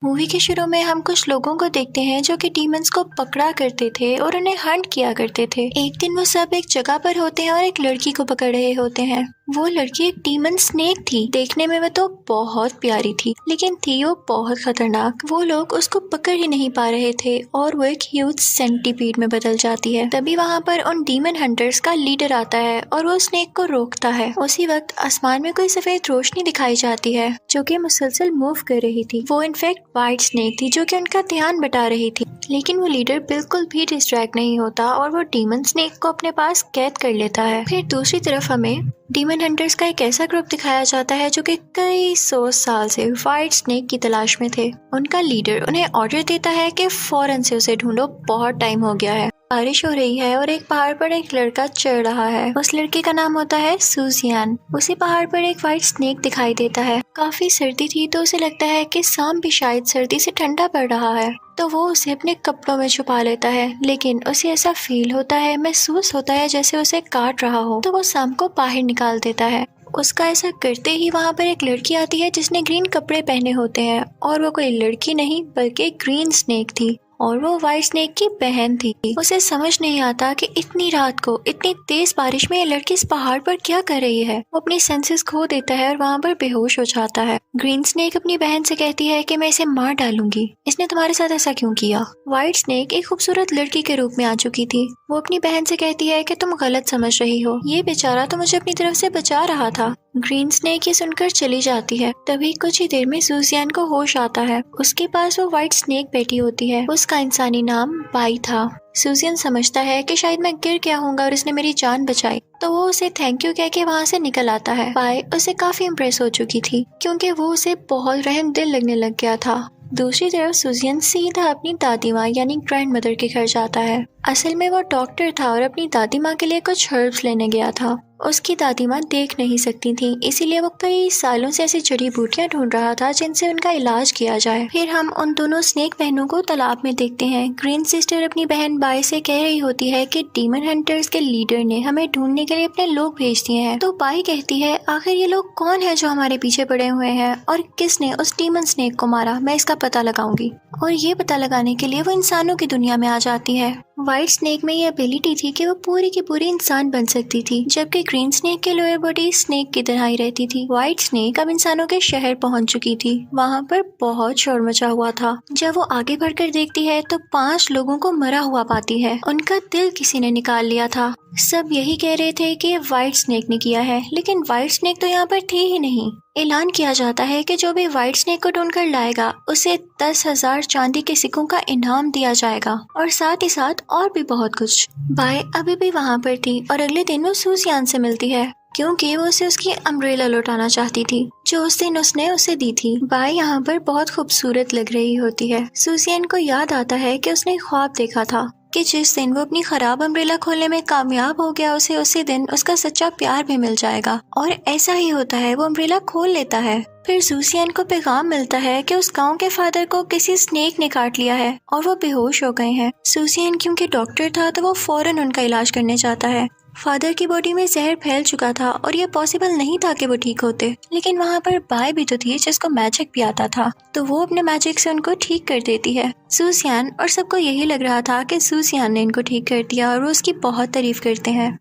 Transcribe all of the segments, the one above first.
Movie के शुरू में हम कुछ लोगों को देखते हैं जो कि डीमंस को पकड़ा करते थे और उन्हें हंट किया करते थे। एक दिन वो सब एक जगह पर होते हैं और एक लड़की को पकड़ रहे होते हैं। वो लड़की एक डीमन स्नेक थी। देखने में वो तो बहुत प्यारी थी, लेकिन थी वो बहुत खतरनाक। वो लोग उसको पकड़ ही नहीं पा रहे थे और वो एक ह्यूज सेंटीपीड में बदल जाती है। तभी वहाँ पर उन डीमन हंटर्स का लीडर आता है और वो स्नेक को रोकता है। उसी वक्त आसमान में कोई सफेद रोशनी दिखाई जाती है जो कि मुसलसल मूव कर रही थी। वो इनफैक्ट व्हाइट स्नेक थी जो कि उनका ध्यान बटा रही थी, लेकिन वो लीडर बिल्कुल भी डिस्ट्रैक्ट नहीं होता और वो डीमन स्नेक को अपने पास कैद कर लेता है। फिर दूसरी तरफ हमें डीमन हंटर्स का एक ऐसा ग्रुप दिखाया जाता है जो कि कई 100 साल से व्हाइट स्नेक की तलाश में थे। उनका लीडर उन्हें ऑर्डर देता है कि फौरन से उसे ढूंढो, बहुत टाइम हो गया है। बारिश हो रही है और एक पहाड़ पर एक लड़का चढ़ रहा है। उस लड़के का नाम होता है सुजियान। उसी पहाड़ पर एक व्हाइट स्नेक दिखाई देता है। काफी सर्दी थी तो उसे लगता है कि शाम भी शायद सर्दी से ठंडा पड़ रहा है, तो वो उसे अपने कपड़ों में छुपा लेता है। लेकिन उसे ऐसा फील होता है, महसूस होता है जैसे उसे काट रहा हो, तो वो शाम को बाहर निकाल देता है। उसका ऐसा करते ही वहाँ पर एक लड़की आती है जिसने ग्रीन कपड़े पहने होते हैं, और वो कोई लड़की नहीं बल्कि ग्रीन स्नेक थी और वो व्हाइट स्नेक की बहन थी। उसे समझ नहीं आता कि इतनी रात को इतनी तेज बारिश में ये लड़की इस पहाड़ पर क्या कर रही है। वो अपनी सेंसेस खो देता है और वहाँ पर बेहोश हो जाता है। ग्रीन स्नेक अपनी बहन से कहती है कि मैं इसे मार डालूंगी, इसने तुम्हारे साथ ऐसा क्यों किया। व्हाइट स्नेक एक खूबसूरत लड़की के रूप में आ चुकी थी। वो अपनी बहन से कहती है कि तुम गलत समझ रही हो, ये बेचारा तो मुझे अपनी तरफ से बचा रहा था। ग्रीन स्नेक ये सुनकर चली जाती है। तभी कुछ ही देर में सुजियान को होश आता है। उसके पास वो व्हाइट स्नेक बैठी होती है। उसका इंसानी नाम बाई था। सुजियान समझता है कि शायद मैं गिर गया होऊंगा और इसने मेरी जान बचाई, तो वो उसे थैंक यू कह के वहाँ से निकल आता है। बाई उसे काफी इम्प्रेस हो चुकी थी क्योंकि वो उसे बहुत रहम दिल लगने लग गया था। दूसरी तरफ सुजियान सीधा अपनी दादी माँ यानी ग्रैंड मदर के घर जाता है। असल में वो डॉक्टर था और अपनी दादी माँ के लिए कुछ हर्ब्स लेने गया था। उसकी दादी माँ देख नहीं सकती थी, इसीलिए वो कई सालों से ऐसी जड़ी बूटियां ढूंढ रहा था जिनसे उनका इलाज किया जाए। फिर हम उन दोनों स्नेक बहनों को तालाब में देखते हैं। ग्रीन सिस्टर अपनी बहन बाई से कह रही होती है कि डीमन हंटर्स के लीडर ने हमें ढूंढने के लिए अपने लोग भेज दिए हैं। तो बाई कहती है आखिर ये लोग कौन है जो हमारे पीछे पड़े हुए हैं और किसने उस डीमन स्नेक को मारा, मैं इसका पता लगाऊंगी। और ये पता लगाने के लिए वो इंसानों की दुनिया में आ जाती है। व्हाइट स्नेक में ये एबिलिटी थी कि वो पूरी की पूरी इंसान बन सकती थी, जबकि ग्रीन स्नेक के लोअर बॉडी स्नेक की तरह ही रहती थी। व्हाइट स्नेक अब इंसानों के शहर पहुंच चुकी थी। वहाँ पर बहुत शोर मचा हुआ था। जब वो आगे बढ़कर देखती है तो 5 लोगों को मरा हुआ पाती है। उनका दिल किसी ने निकाल लिया था। सब यही कह रहे थे कि व्हाइट स्नेक ने किया है, लेकिन व्हाइट स्नेक तो यहाँ पर थे ही नहीं। ऐलान किया जाता है कि जो भी व्हाइट स्नेक को ढूंढकर लाएगा उसे 10,000 चांदी के सिक्कों का इनाम दिया जाएगा और साथ ही साथ और भी बहुत कुछ। बाई अभी भी वहाँ पर थी और अगले दिन वो सुजियान से मिलती है क्योंकि वो उसे उसकी अम्ब्रेला लौटाना चाहती थी जो उस दिन उसने उसे दी थी। बाई यहाँ पर बहुत खूबसूरत लग रही होती है। सुजियान को याद आता है कि उसने ख्वाब देखा था कि जिस दिन वो अपनी खराब अम्ब्रेला खोलने में कामयाब हो गया उसे उसी दिन उसका सच्चा प्यार भी मिल जाएगा। और ऐसा ही होता है, वो अम्ब्रेला खोल लेता है। फिर सुजियान को पैगाम मिलता है कि उस गांव के फादर को किसी स्नेक ने काट लिया है और वो बेहोश हो गए हैं। सुजियान क्योंकि डॉक्टर था तो वो फौरन उनका इलाज करने जाता है। फादर की बॉडी में जहर फैल चुका था और ये पॉसिबल नहीं था कि वो ठीक होते, लेकिन वहाँ पर बाई भी तो थी जिसको मैजिक भी आता था, तो वो अपने मैजिक से उनको ठीक कर देती है। सुजियान और सबको यही लग रहा था कि सुजियान ने इनको ठीक कर दिया और वो उसकी बहुत तारीफ करते हैं।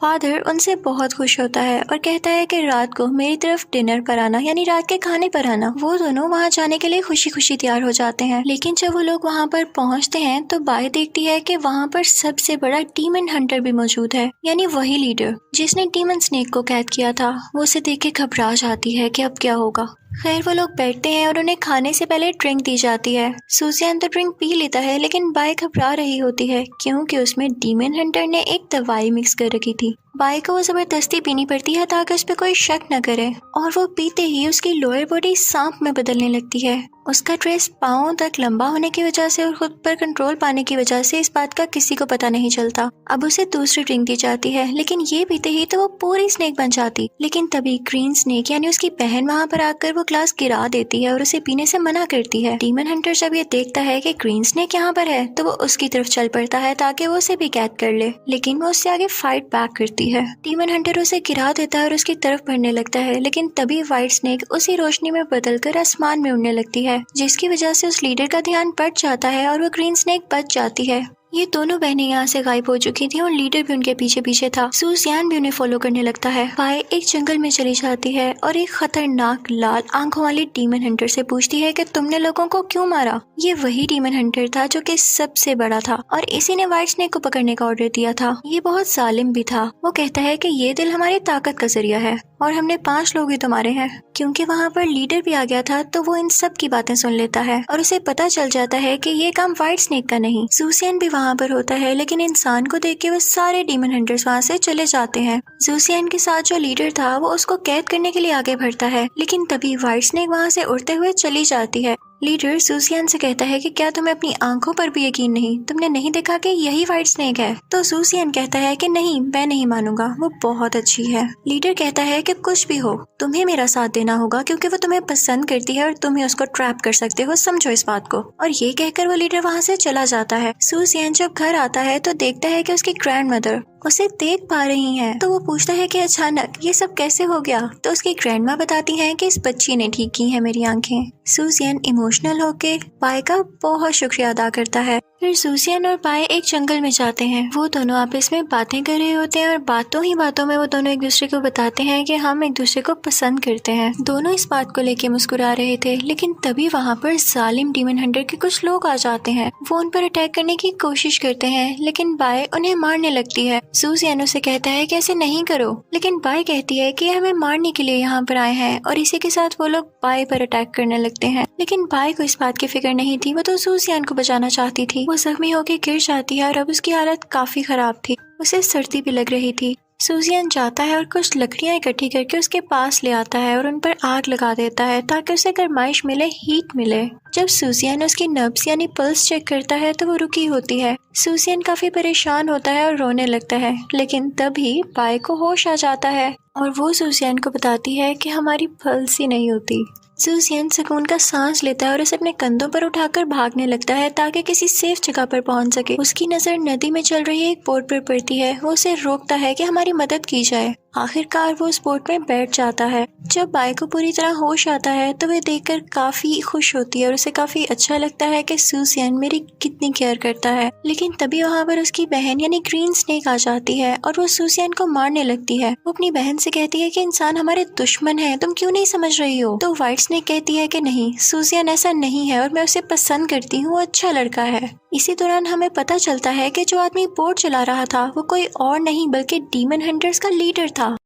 फादर उनसे बहुत खुश होता है और कहता है कि रात को मेरी तरफ डिनर पर आना, यानी रात के खाने पर आना। वो दोनों वहाँ जाने के लिए खुशी खुशी तैयार हो जाते हैं। लेकिन जब वो लोग वहाँ पर पहुँचते हैं तो बाई देखती है कि वहाँ पर सबसे बड़ा डीमन हंटर भी मौजूद है, यानी वही लीडर जिसने डीमन स्नेक को कैद किया था। वो उसे देख के घबरा जाती है कि अब क्या होगा। खैर वो लोग बैठते हैं और उन्हें खाने से पहले ड्रिंक दी जाती है। सुजियान तो ड्रिंक पी लेता है, लेकिन बाई घबरा रही होती है क्योंकि उसमें डीमन हंटर ने एक दवाई मिक्स कर रखी थी। बाई को वो जबरदस्ती पीनी पड़ती है ताकि उस पर कोई शक न करे, और वो पीते ही उसकी लोअर बॉडी सांप में बदलने लगती है। उसका ड्रेस पाँव तक लंबा होने की वजह से और खुद पर कंट्रोल पाने की वजह से इस बात का किसी को पता नहीं चलता। अब उसे दूसरी ड्रिंक दी जाती है, लेकिन ये पीते ही तो वो पूरी स्नेक बन जाती। लेकिन तभी ग्रीन स्नेक यानी उसकी बहन वहाँ पर आकर वो ग्लास गिरा देती है और उसे पीने से मना करती है। डीमन हंटर जब ये देखता है कि ग्रीन स्नेक यहाँ पर है तो वो उसकी तरफ चल पड़ता है ताकि वो उसे भी कैद कर ले, लेकिन वो उससे आगे फाइट बैक करती होती है। डीमन हंटर उसे गिरा देता है और उसकी तरफ बढ़ने लगता है, लेकिन तभी व्हाइट स्नेक उसी रोशनी में बदलकर आसमान में उड़ने लगती है, जिसकी वजह से उस लीडर का ध्यान बढ़ जाता है और वो ग्रीन स्नेक बच जाती है। ये दोनों बहनें यहाँ से गायब हो चुकी थी और लीडर भी उनके पीछे पीछे था। सूसियान भी उन्हें फॉलो करने लगता है। पाए एक जंगल में चली जाती है और एक खतरनाक लाल आंखों वाली डीमन हंटर से पूछती है कि तुमने लोगों को क्यों मारा। ये वही डीमन हंटर था जो कि सबसे बड़ा था और इसी ने व्हाइट स्नेक को पकड़ने का ऑर्डर दिया था। ये बहुत जालिम भी था। वो कहता है कि ये दिल हमारी ताकत का जरिया है और हमने 5 लोग ही तो मारे हैं। क्योंकि वहाँ पर लीडर भी आ गया था तो वो इन सब की बातें सुन लेता है और उसे पता चल जाता है कि ये काम व्हाइट स्नेक का नहीं, सूसियन भी वहाँ पर होता है। लेकिन इंसान को देख के वो सारे डीमन हंटर्स वहाँ से चले जाते हैं। सूसियन के साथ जो लीडर था वो उसको कैद करने के लिए आगे बढ़ता है, लेकिन तभी व्हाइट स्नेक वहाँ से उड़ते हुए चली जाती है। लीडर सूसियन से कहता है कि क्या तुम्हें अपनी आंखों पर भी यकीन नहीं? तुमने नहीं देखा कि यही व्हाइट स्नेक है? तो सूसियन कहता है कि नहीं, मैं नहीं मानूंगा, वो बहुत अच्छी है। लीडर कहता है कि कुछ भी हो तुम्हें मेरा साथ देना होगा क्योंकि वो तुम्हें पसंद करती है और तुम ही उसको ट्रैप कर सकते हो, समझो इस बात को। और ये कहकर वो लीडर वहाँ से चला जाता है। सूसियन जब घर आता है तो देखता है कि उसकी ग्रैंड मदर उसे देख पा रही हैं। तो वो पूछता है कि अचानक ये सब कैसे हो गया। तो उसकी ग्रैंडमा बताती हैं कि इस बच्ची ने ठीक की है मेरी आंखें। सूसियन इमोशनल होके पाए का बहुत शुक्रिया अदा करता है। फिर सूसियन और पाए एक जंगल में जाते हैं। वो दोनों आपस में बातें कर रहे होते हैं और बातों ही बातों में वो दोनों एक दूसरे को बताते हैं कि हम एक दूसरे को पसंद करते हैं। दोनों इस बात को लेके मुस्कुरा रहे थे, लेकिन तभी वहाँ पर जालिम डीमन हंटर के कुछ लोग आ जाते हैं। वो उन पर अटैक करने की कोशिश करते हैं, लेकिन बाय उन्हें मारने लगती है। सूसियन उसे कहता है कि ऐसे नहीं करो, लेकिन बाय कहती है कि हमें मारने के लिए यहाँ पर आए हैं और इसी के साथ वो लोग बाय पर अटैक करने लगते हैं। लेकिन बाय को इस बात की फिक्र नहीं थी, वो तो सूसियन को बचाना चाहती थी। वो जख्मी होकर गिर जाती है और अब उसकी हालत काफी खराब थी। उसे सर्दी भी लग रही थी। सूसियन जाता है और कुछ लकड़ियां इकट्ठी करके उसके पास ले आता है और उन पर आग लगा देता है ताकि उसे गर्माइश मिले, हीट मिले। जब सूसियन उसकी नब्ज यानी पल्स चेक करता है तो वो रुकी होती है। सूसियन काफी परेशान होता है और रोने लगता है, लेकिन तभी बाय को होश आ जाता है और वो सूसियन को बताती है कि हमारी पल्स ही नहीं होती। सूसियन सुकून का सांस लेता है और उसे अपने कंधों पर उठाकर भागने लगता है ताकि किसी सेफ जगह पर पहुंच सके। उसकी नजर नदी में चल रही एक बोट पर पड़ती है। वो उसे रोकता है कि हमारी मदद की जाए। आखिरकार वो उस बोट में बैठ जाता है। जब बाय को पूरी तरह होश आता है तो वह देखकर काफी खुश होती है और उसे काफी अच्छा लगता है कि सूसियन मेरी कितनी केयर करता है। लेकिन तभी वहाँ पर उसकी बहन यानी ग्रीन स्नेक आ जाती है और वो सूसियन को मारने लगती है। वो अपनी बहन से कहती है कि इंसान हमारे दुश्मन है, तुम क्यों नहीं समझ रही हो? तो व्हाइट स्नेक कहती है कि नहीं, सूसियन ऐसा नहीं है और मैं उसे पसंद करती हूँ, वो अच्छा लड़का है। इसी दौरान हमें पता चलता है कि जो आदमी बोट चला रहा था वो कोई और नहीं बल्कि डीमन हंटर्स का लीडर था।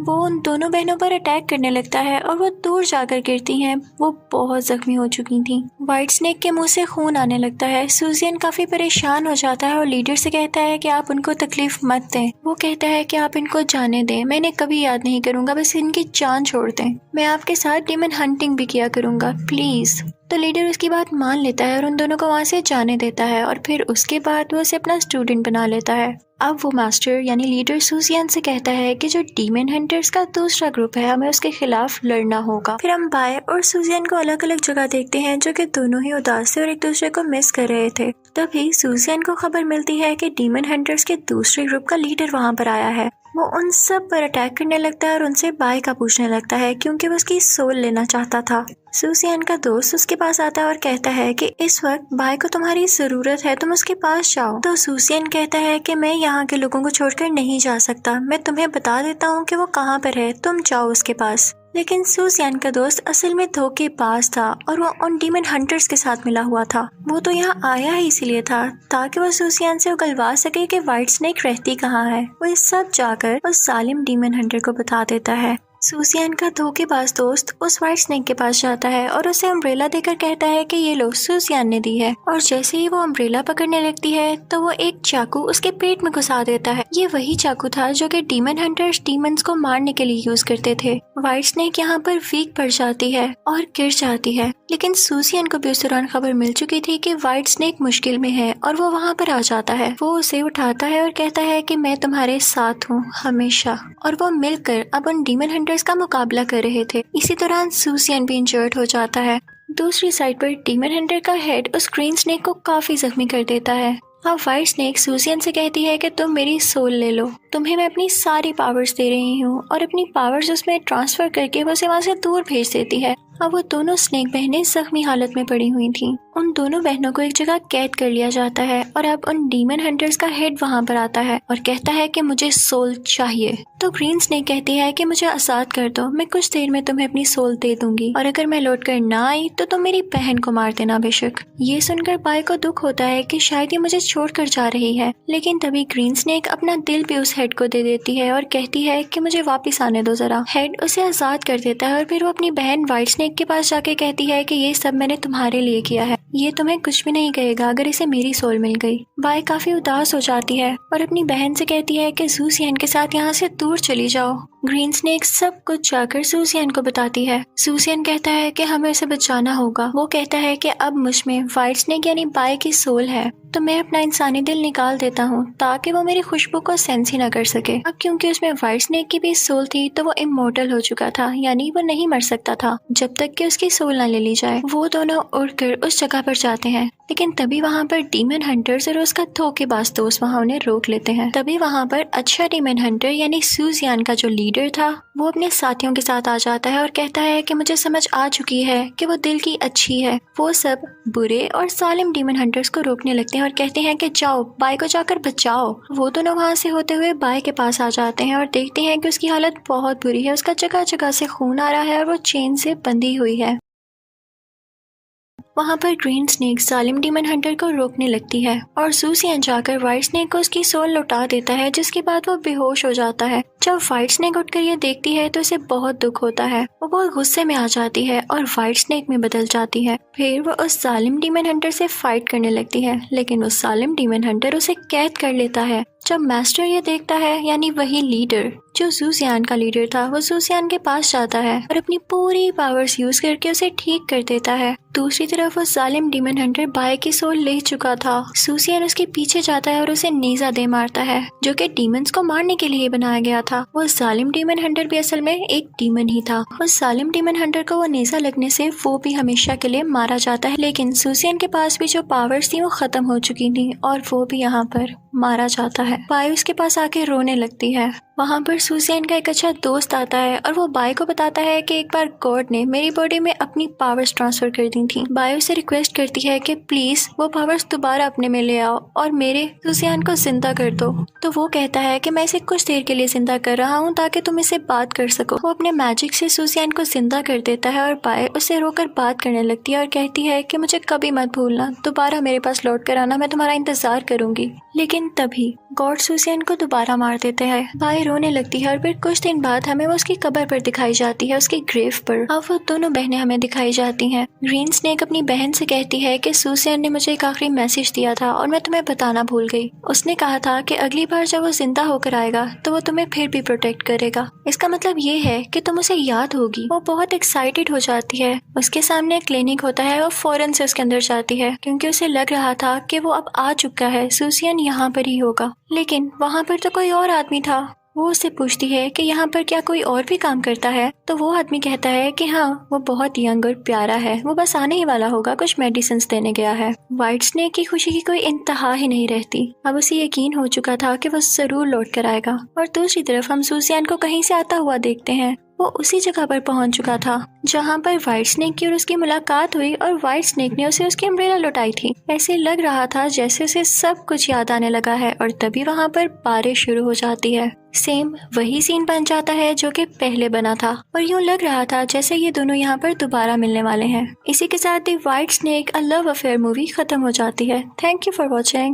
वो उन दोनों बहनों पर अटैक करने लगता है और वो दूर जाकर गिरती हैं। वो बहुत जख्मी हो चुकी थी। व्हाइट स्नेक के मुंह से खून आने लगता है। सूसियन काफी परेशान हो जाता है और लीडर से कहता है कि आप उनको तकलीफ मत दें। वो कहता है कि आप इनको जाने दें, मैं इन्हें कभी याद नहीं करूंगा, बस इनकी जान छोड़ दें। मैं आपके साथ डीमन हंटिंग भी किया करूंगा, प्लीज। तो लीडर उसकी बात मान लेता है और उन दोनों को वहाँ से जाने देता है और फिर उसके बाद वो उसे अपना स्टूडेंट बना लेता है। अब वो मास्टर यानी लीडर सूसियन से कहता है कि जो डीमन हंटर्स का दूसरा ग्रुप है हमें उसके खिलाफ लड़ना होगा। फिर हम बाय और सूसियन को अलग अलग जगह देखते हैं जो कि दोनों ही उदास थे और एक दूसरे को मिस कर रहे थे। तभी सूसियन को खबर मिलती है कि डीमन हंटर्स के दूसरे ग्रुप का लीडर वहाँ पर आया है। वो उन सब पर अटैक करने लगता है और उनसे बाय का पूछने लगता है क्योंकि वो उसकी सोल लेना चाहता था। सूसियन का दोस्त उसके पास आता है और कहता है कि इस वक्त बाय को तुम्हारी जरूरत है, तुम उसके पास जाओ। तो सूसियन कहता है कि मैं यहाँ के लोगों को छोड़कर नहीं जा सकता, मैं तुम्हें बता देता हूँ कि वो कहाँ पर है, तुम जाओ उसके पास। लेकिन सूसियन का दोस्त असल में धोखेबाज था और वो उन डीमन हंटर्स के साथ मिला हुआ था। वो तो यहाँ आया ही इसीलिए था ताकि वो सूसियन से उगलवा सके कि व्हाइट स्नेक रहती कहाँ है। वो ये सब जाकर उस जालिम डीमन हंटर को बता देता है। सूसियन का धोखेबाज दोस्त उस व्हाइट स्नेक के पास जाता है और उसे अम्ब्रेला देकर कहता है कि ये लो, सूसियन ने दी है। और जैसे ही वो अम्ब्रेला पकड़ने लगती है तो वो एक चाकू उसके पेट में घुसा देता है। ये वही चाकू था जो कि डीमन हंटर्स डीमंस को मारने के लिए यूज करते थे। व्हाइट स्नेक यहाँ पर वीक पड़ जाती है और गिर जाती है, लेकिन सूसियन को भी उस दौरान खबर मिल चुकी थी कि व्हाइट स्नेक मुश्किल में है और वो वहाँ पर आ जाता है। वो उसे उठाता है और कहता है कि मैं तुम्हारे साथ हूँ हमेशा। और वो मिलकर अब उन डीमन हंटर्स का मुकाबला कर रहे थे। इसी दौरान सूसियन भी इंजर्ड हो जाता है। दूसरी साइड पर डीमन हंटर का हेड उस ग्रीन स्नेक को काफी जख्मी कर देता है। अब व्हाइट स्नेक सूजियन से कहती है कि तुम मेरी सोल ले लो, तुम्हें मैं अपनी सारी पावर्स दे रही हूँ, और अपनी पावर्स उसमें ट्रांसफर करके वो उसे वहाँ से दूर भेज देती है। अब वो दोनों स्नेक बहनें जख्मी हालत में पड़ी हुई थीं। उन दोनों बहनों को एक जगह कैद कर लिया जाता है और अब उन डीमन हंटर्स का हेड वहाँ पर आता है और कहता है कि मुझे सोल चाहिए। तो ग्रीन स्नेक कहती है कि मुझे आजाद कर दो, मैं कुछ देर में तुम्हें अपनी सोल दे दूंगी, और अगर मैं लौट कर ना आई तो तुम मेरी बहन को मार देना बेशक। ये सुनकर बाय को दुख होता है कि शायद ये मुझे छोड़कर जा रही है, लेकिन तभी ग्रीन स्नेक अपना दिल भी उस हेड को दे देती है और कहती है कि मुझे वापस आने दो जरा। हेड उसे आजाद कर देता है और फिर वो अपनी बहन व्हाइट स्नेक के पास जाके कहती है कि ये सब मैंने तुम्हारे लिए किया है, ये तुम्हें कुछ भी नहीं कहेगा अगर इसे मेरी सोल मिल गई। बाय काफी उदास हो जाती है और अपनी बहन से कहती है कि सूजियन के साथ यहाँ से दूर चली जाओ। ग्रीन स्नेक सब कुछ जाकर सूजियन को बताती है। सूजियन कहता है कि हमें उसे बचाना होगा। वो कहता है कि अब मुझ में व्हाइट स्नेक यानी बाय की सोल है, तो मैं अपना इंसानी दिल निकाल देता हूँ ताकि वो मेरी खुशबू को सेंस ही ना कर सके। अब क्योंकि उसमें व्हाइट स्नेक की भी सोल थी तो वो इमोर्टल हो चुका था, यानी वो नहीं मर सकता था जब तक कि उसकी सोल ना ले ली जाए। वो दोनों उड़कर उस जगह पर जाते हैं, लेकिन तभी वहाँ पर डीमन हंटर्स और उसका धोखेबाज दोस्त वहाँ उन्हें रोक लेते हैं। तभी वहाँ पर अच्छा डीमन हंटर यानी सूजियन का जो लीडर था वो अपने साथियों के साथ आ जाता है और कहता है कि मुझे समझ आ चुकी है कि वो दिल की अच्छी है। वो सब बुरे और सालिम डीमन हंटर्स को रोकने लगते हैं और कहते हैं कि जाओ बाय को जाकर बचाओ। वो दोनों वहाँ से होते हुए बाय के पास आ जाते हैं और देखते हैं कि उसकी हालत बहुत बुरी है, उसका जगह जगह से खून आ रहा है और वो चेन से बंधी हुई है। वहाँ पर ग्रीन स्नेक सालिम डीमन हंटर को रोकने लगती है और सूजियन जाकर व्हाइट स्नेक को उसकी सोल लौटा देता है, जिसके बाद वो बेहोश हो जाता है। जब व्हाइट स्नेक उठकर ये देखती है तो उसे बहुत दुख होता है। वो बहुत गुस्से में आ जाती है और व्हाइट स्नेक में बदल जाती है। फिर वो उस सालिम डीमन हंटर से फाइट करने लगती है, लेकिन उस सालिम डीमन हंटर उसे कैद कर लेता है। जब मास्टर ये देखता है, यानी वही लीडर जो सूजियन का लीडर था, वो सूजियन के पास जाता है और अपनी पूरी पावर्स यूज करके उसे ठीक कर देता है। दूसरी तरफ वो जालिम डीमन हंटर बाय की सोल ले चुका था। सूजियन उसके पीछे जाता है और उसे नेजा दे मारता है, जो कि डीमंस को मारने के लिए बनाया गया था। वो जालिम डीमन हंटर भी असल में एक डीमन ही था। उस जालिम डीमन हंटर को वो नेजा लगने से वो भी हमेशा के लिए मारा जाता है, लेकिन सूजियन के पास भी जो पावर्स थी वो खत्म हो चुकी थी और वो भी यहाँ पर मारा जाता है। बाय उसके पास आके रोने लगती है। वहाँ पर सूजियन का एक अच्छा दोस्त आता है और वो बाय को बताता है कि एक बार गॉड ने मेरी बॉडी में अपनी पावर्स ट्रांसफर कर दी थी। बाय उसे रिक्वेस्ट करती है कि प्लीज वो पावर्स दोबारा अपने में ले आओ और मेरे सूजियन को जिंदा कर दो। तो वो कहता है कि मैं इसे कुछ देर के लिए जिंदा कर रहा हूँ ताकि तुम इसे बात कर सको। वो अपने मैजिक से सूजियन को जिंदा कर देता है और बाय उसे रोकर बात करने लगती है और कहती है कि मुझे कभी मत भूलना, दोबारा मेरे पास लौट कर आना, मैं तुम्हारा इंतजार करूंगी। लेकिन तभी गॉड सूजियन को दोबारा मार देते हैं। बाय रोने लगती है और फिर कुछ दिन बाद हमें वो उसकी कब्र पर दिखाई जाती है, उसकी ग्रेव पर। अब वो दोनों बहनें हमें दिखाई जाती हैं। ग्रीन स्नेक अपनी बहन से कहती है कि सूजियन ने मुझे एक आखिरी मैसेज दिया था और मैं तुम्हें बताना भूल गई। उसने कहा था कि अगली बार जब वो जिंदा होकर आएगा तो वो तुम्हें फिर भी प्रोटेक्ट करेगा। इसका मतलब ये है कि तुम उसे याद होगी। वो बहुत एक्साइटेड हो जाती है। उसके सामने एक क्लिनिक होता है और फौरन से उसके अंदर जाती है क्योंकि उसे लग रहा था कि वो अब आ चुका है, सूजियन यहाँ पर ही होगा। लेकिन वहाँ पर तो कोई और आदमी था। वो उससे पूछती है कि यहाँ पर क्या कोई और भी काम करता है, तो वो आदमी कहता है कि हाँ, वो बहुत यंग और प्यारा है, वो बस आने ही वाला होगा, कुछ मेडिसिन देने गया है। व्हाइट स्नेक की खुशी की कोई इंतहा ही नहीं रहती। अब उसे यकीन हो चुका था कि वो जरूर लौट कर आएगा। और दूसरी तरफ हम सूजियन को कहीं से आता हुआ देखते हैं। वो उसी जगह पर पहुंच चुका था जहां पर व्हाइट स्नेक की और उसकी मुलाकात हुई और व्हाइट स्नेक ने उसे उसकी अम्ब्रेला लौटाई थी। ऐसे लग रहा था जैसे उसे सब कुछ याद आने लगा है और तभी वहां पर बारिश शुरू हो जाती है। सेम वही सीन बन जाता है जो कि पहले बना था और यूं लग रहा था जैसे ये दोनों यहाँ पर दोबारा मिलने वाले हैं। इसी के साथ ही white snake a love affair movie खत्म हो जाती है। Thank you for watching.